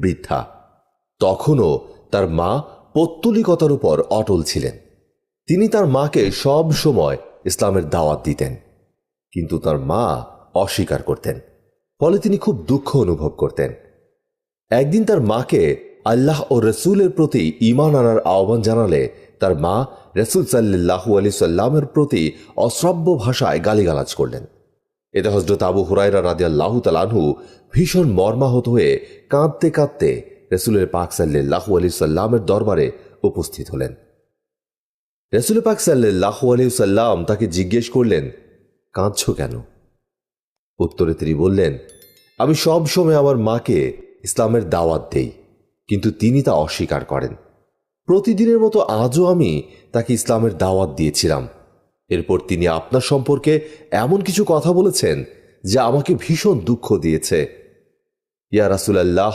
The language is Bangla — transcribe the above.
বৃদ্ধা। তখনও তার মা পৌত্তলিকতার উপর অটল ছিলেন। তিনি তার মাকে সব সময় ইসলামের দাওয়াত দিতেন, কিন্তু তার মা অস্বীকার করতেন। ফলে তিনি খুব দুঃখ অনুভব করতেন। একদিন তার মাকে আল্লাহ ও রসুলের প্রতি ঈমান আনার আহ্বান জানালে তার মা রসুল সাল্লাল্লাহু আলাইহি সাল্লামের প্রতি অশ্রাব্য ভাষায় গালিগালাজ করলেন। এতে হযরত আবু হুরায়রা রাদিয়াল্লাহু তাআলা আনহু ভীষণ মর্মাহত হয়ে কাঁদতে কাঁদতে রসুলের পাক সাল্লাল্লাহু আলাইহি সাল্লামের দরবারে উপস্থিত হলেন। রসুল পাক সাল্লাল্লাহু আলাইহি সাল্লাম তাকে জিজ্ঞেস করলেন, কাঁদছ কেন? উত্তরে তিনি বললেন, আমি সব সময় আমার মাকে ইসলামের দাওয়াত দেই, কিন্তু তিনি তা অস্বীকার করেন। প্রতিদিনের মতো আজও আমি তাকে ইসলামের দাওয়াত দিয়েছিলাম। এরপর তিনি আপনার সম্পর্কে এমন কিছু কথা বলেছেন যা আমাকে ভীষণ দুঃখ দিয়েছে। ইয়া রাসূলুল্লাহ,